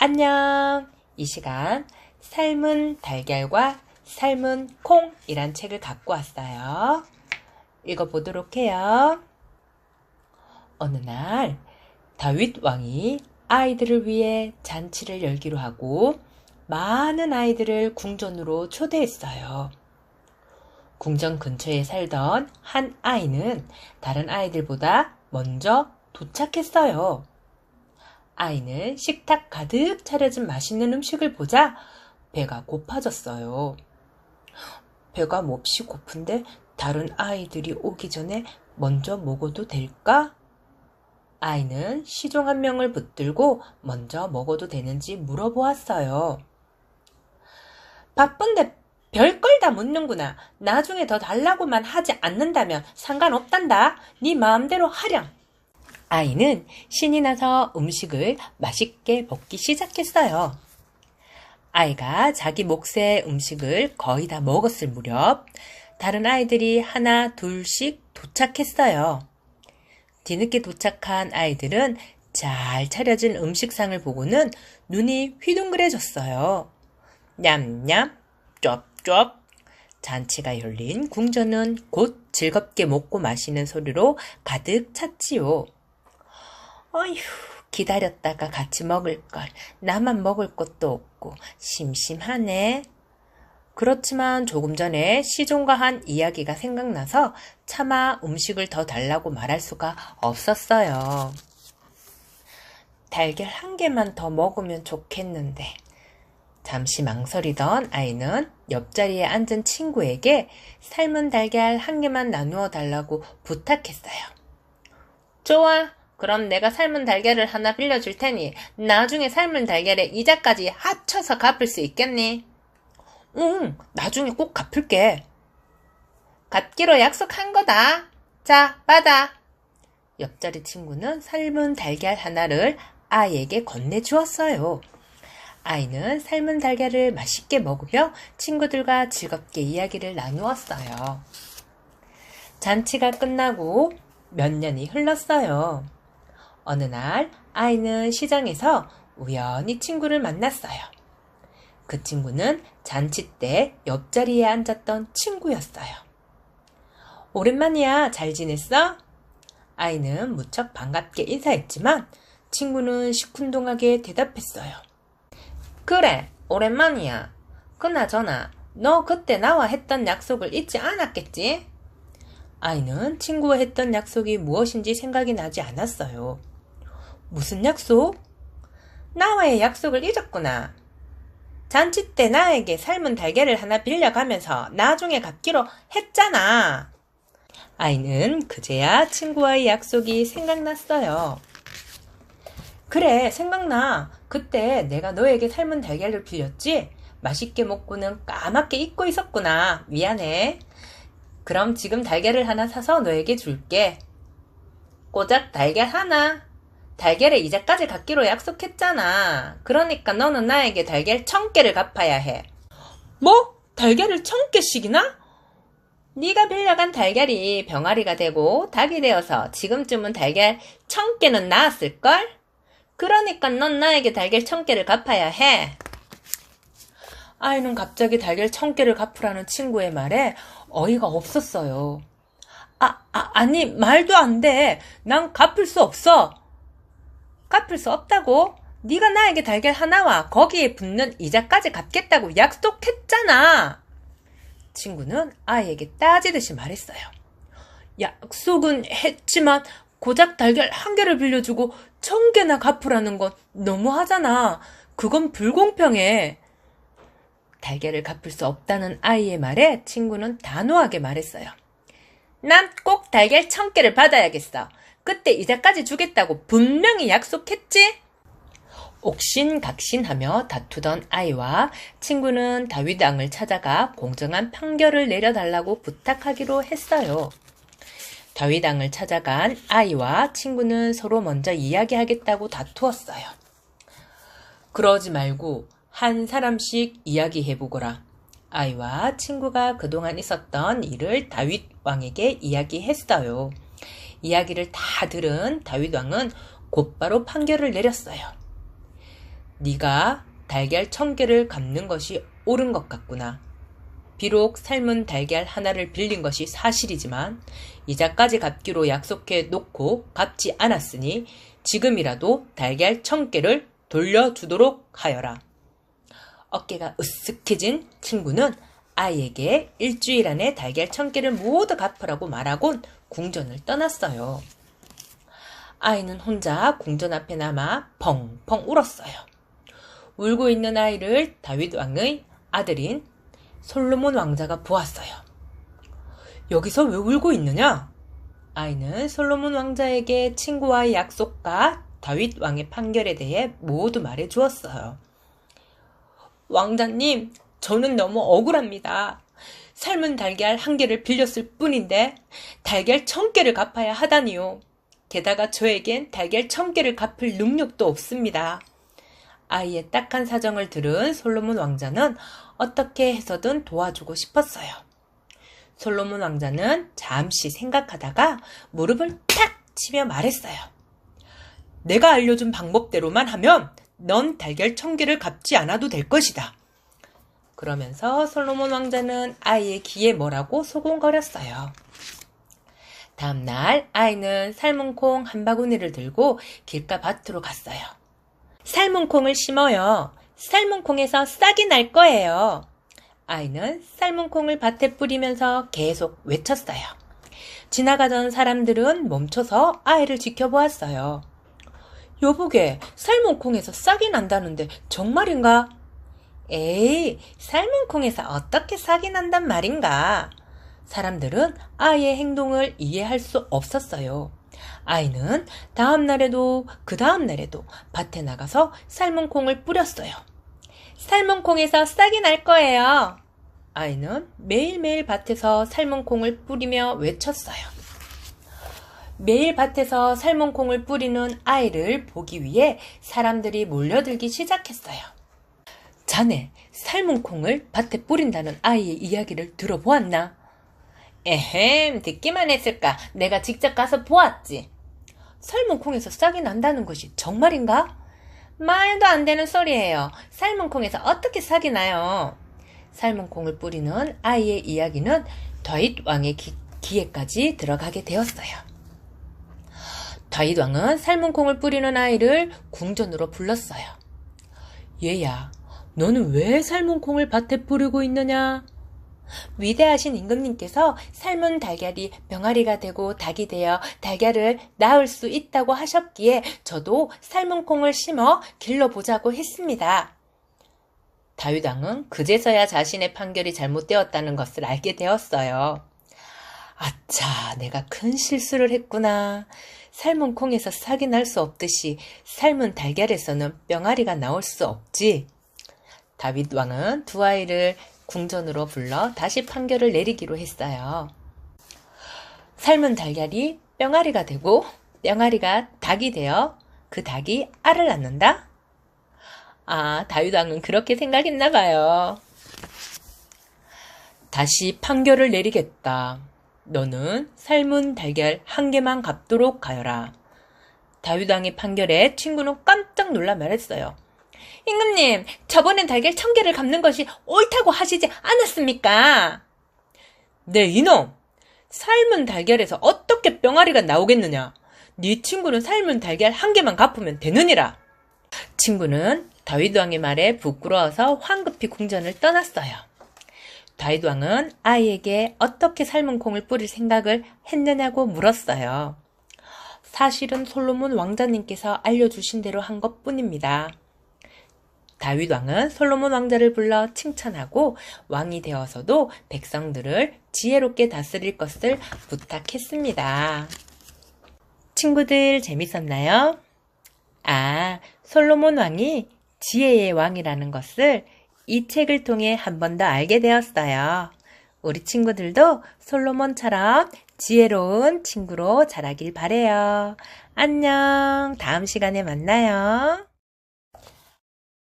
안녕! 이 시간 삶은 달걀과 삶은 콩이란 책을 갖고 왔어요. 읽어보도록 해요. 어느 날 다윗 왕이 아이들을 위해 잔치를 열기로 하고 많은 아이들을 궁전으로 초대했어요. 궁전 근처에 살던 한 아이는 다른 아이들보다 먼저 도착했어요. 아이는 식탁 가득 차려진 맛있는 음식을 보자 배가 고파졌어요. 배가 몹시 고픈데 다른 아이들이 오기 전에 먼저 먹어도 될까? 아이는 시종 한 명을 붙들고 먼저 먹어도 되는지 물어보았어요. 바쁜데 별걸 다 묻는구나. 나중에 더 달라고만 하지 않는다면 상관없단다. 네 마음대로 하렴. 아이는 신이 나서 음식을 맛있게 먹기 시작했어요. 아이가 자기 몫의 음식을 거의 다 먹었을 무렵 다른 아이들이 하나 둘씩 도착했어요. 뒤늦게 도착한 아이들은 잘 차려진 음식상을 보고는 눈이 휘둥그레졌어요. 냠냠, 쩝쩝. 잔치가 열린 궁전은 곧 즐겁게 먹고 마시는 소리로 가득 찼지요. 어휴, 기다렸다가 같이 먹을 걸. 나만 먹을 것도 없고 심심하네. 그렇지만 조금 전에 시종과 한 이야기가 생각나서 차마 음식을 더 달라고 말할 수가 없었어요. 달걀 한 개만 더 먹으면 좋겠는데. 잠시 망설이던 아이는 옆자리에 앉은 친구에게 삶은 달걀 한 개만 나누어 달라고 부탁했어요. 좋아. 그럼 내가 삶은 달걀을 하나 빌려줄 테니 나중에 삶은 달걀에 이자까지 합쳐서 갚을 수 있겠니? 응, 나중에 꼭 갚을게. 갚기로 약속한 거다. 자, 받아. 옆자리 친구는 삶은 달걀 하나를 아이에게 건네주었어요. 아이는 삶은 달걀을 맛있게 먹으며 친구들과 즐겁게 이야기를 나누었어요. 잔치가 끝나고 몇 년이 흘렀어요. 어느 날 아이는 시장에서 우연히 친구를 만났어요. 그 친구는 잔치 때 옆자리에 앉았던 친구였어요. 오랜만이야. 잘 지냈어? 아이는 무척 반갑게 인사했지만 친구는 시큰둥하게 대답했어요. 그래, 오랜만이야. 그나저나 너 그때 나와 했던 약속을 잊지 않았겠지? 아이는 친구와 했던 약속이 무엇인지 생각이 나지 않았어요. 무슨 약속? 나와의 약속을 잊었구나. 잔치 때 나에게 삶은 달걀을 하나 빌려가면서 나중에 갚기로 했잖아. 아이는 그제야 친구와의 약속이 생각났어요. 그래, 생각나. 그때 내가 너에게 삶은 달걀을 빌렸지? 맛있게 먹고는 까맣게 잊고 있었구나. 미안해. 그럼 지금 달걀을 하나 사서 너에게 줄게. 고작 달걀 하나? 달걀에 이자까지 갚기로 약속했잖아. 그러니까 너는 나에게 달걀 1000개를 갚아야 해. 뭐? 달걀을 1000개씩이나? 네가 빌려간 달걀이 병아리가 되고 닭이 되어서 지금쯤은 달걀 1000개는 나왔을걸? 그러니까 넌 나에게 달걀 1000개를 갚아야 해. 아이는 갑자기 달걀 1000개를 갚으라는 친구의 말에 어이가 없었어요. 아니 말도 안 돼. 난 갚을 수 없어. 갚을 수 없다고? 네가 나에게 달걀 하나와 거기에 붙는 이자까지 갚겠다고 약속했잖아. 친구는 아이에게 따지듯이 말했어요. 약속은 했지만 고작 달걀 1개를 빌려주고 1000개나 갚으라는 건 너무하잖아. 그건 불공평해. 달걀을 갚을 수 없다는 아이의 말에 친구는 단호하게 말했어요. 난 꼭 달걀 1000개를 받아야겠어. 그때 이자까지 주겠다고 분명히 약속했지? 옥신각신하며 다투던 아이와 친구는 다윗 왕을 찾아가 공정한 판결을 내려달라고 부탁하기로 했어요. 다윗 왕을 찾아간 아이와 친구는 서로 먼저 이야기하겠다고 다투었어요. 그러지 말고 한 사람씩 이야기해보거라. 아이와 친구가 그동안 있었던 일을 다윗 왕에게 이야기했어요. 이야기를 다 들은 다윗 왕은 곧바로 판결을 내렸어요. 네가 달걀 1000개를 갚는 것이 옳은 것 같구나. 비록 삶은 달걀 하나를 빌린 것이 사실이지만 이자까지 갚기로 약속해 놓고 갚지 않았으니 지금이라도 달걀 1000개를 돌려주도록 하여라. 어깨가 으쓱해진 친구는 아이에게 일주일 안에 달걀 1000개를 모두 갚으라고 말하곤 궁전을 떠났어요. 아이는 혼자 궁전 앞에 남아 펑펑 울었어요. 울고 있는 아이를 다윗 왕의 아들인 솔로몬 왕자가 보았어요. 여기서 왜 울고 있느냐? 아이는 솔로몬 왕자에게 친구와의 약속과 다윗 왕의 판결에 대해 모두 말해 주었어요. 왕자님, 저는 너무 억울합니다. 삶은 달걀 1개를 빌렸을 뿐인데 달걀 1000개를 갚아야 하다니요. 게다가 저에겐 달걀 1000개를 갚을 능력도 없습니다. 아이의 딱한 사정을 들은 솔로몬 왕자는 어떻게 해서든 도와주고 싶었어요. 솔로몬 왕자는 잠시 생각하다가 무릎을 탁 치며 말했어요. 내가 알려준 방법대로만 하면 넌 달걀 1000개를 갚지 않아도 될 것이다. 그러면서 솔로몬 왕자는 아이의 귀에 뭐라고 소곤거렸어요. 다음날 아이는 삶은 콩 한 바구니를 들고 길가 밭으로 갔어요. 삶은 콩을 심어요. 삶은 콩에서 싹이 날 거예요. 아이는 삶은 콩을 밭에 뿌리면서 계속 외쳤어요. 지나가던 사람들은 멈춰서 아이를 지켜보았어요. 여보게, 삶은 콩에서 싹이 난다는데 정말인가? 에이, 삶은 콩에서 어떻게 싹이 난단 말인가? 사람들은 아이의 행동을 이해할 수 없었어요. 아이는 다음 날에도 그 다음 날에도 밭에 나가서 삶은 콩을 뿌렸어요. 삶은 콩에서 싹이 날 거예요. 아이는 매일매일 밭에서 삶은 콩을 뿌리며 외쳤어요. 매일 밭에서 삶은 콩을 뿌리는 아이를 보기 위해 사람들이 몰려들기 시작했어요. 자네, 삶은 콩을 밭에 뿌린다는 아이의 이야기를 들어보았나? 에헴, 듣기만 했을까? 내가 직접 가서 보았지. 삶은 콩에서 싹이 난다는 것이 정말인가? 말도 안 되는 소리예요. 삶은 콩에서 어떻게 싹이 나요? 삶은 콩을 뿌리는 아이의 이야기는 다윗 왕의 귀에까지 들어가게 되었어요. 다윗 왕은 삶은 콩을 뿌리는 아이를 궁전으로 불렀어요. 얘야, 너는 왜 삶은 콩을 밭에 뿌리고 있느냐? 위대하신 임금님께서 삶은 달걀이 병아리가 되고 닭이 되어 달걀을 낳을 수 있다고 하셨기에 저도 삶은 콩을 심어 길러보자고 했습니다. 다윗 왕은 그제서야 자신의 판결이 잘못되었다는 것을 알게 되었어요. 아차, 내가 큰 실수를 했구나. 삶은 콩에서 싹이 날 수 없듯이 삶은 달걀에서는 병아리가 나올 수 없지. 다윗 왕은 두 아이를 궁전으로 불러 다시 판결을 내리기로 했어요. 삶은 달걀이 병아리가 되고 병아리가 닭이 되어 그 닭이 알을 낳는다? 아, 다윗 왕은 그렇게 생각했나 봐요. 다시 판결을 내리겠다. 너는 삶은 달걀 1개만 갚도록 하여라. 다윗 왕의 판결에 친구는 깜짝 놀라 말했어요. 임금님, 저번엔 달걀 1000개를 갚는 것이 옳다고 하시지 않았습니까? 네, 이놈! 삶은 달걀에서 어떻게 병아리가 나오겠느냐? 네 친구는 삶은 달걀 1개만 갚으면 되느니라. 친구는 다윗 왕의 말에 부끄러워서 황급히 궁전을 떠났어요. 다윗 왕은 아이에게 어떻게 삶은 콩을 뿌릴 생각을 했느냐고 물었어요. 사실은 솔로몬 왕자님께서 알려주신 대로 한 것뿐입니다. 다윗 왕은 솔로몬 왕자를 불러 칭찬하고 왕이 되어서도 백성들을 지혜롭게 다스릴 것을 부탁했습니다. 친구들 재밌었나요? 아, 솔로몬 왕이 지혜의 왕이라는 것을 이 책을 통해 한 번 더 알게 되었어요. 우리 친구들도 솔로몬처럼 지혜로운 친구로 자라길 바래요. 안녕. 다음 시간에 만나요.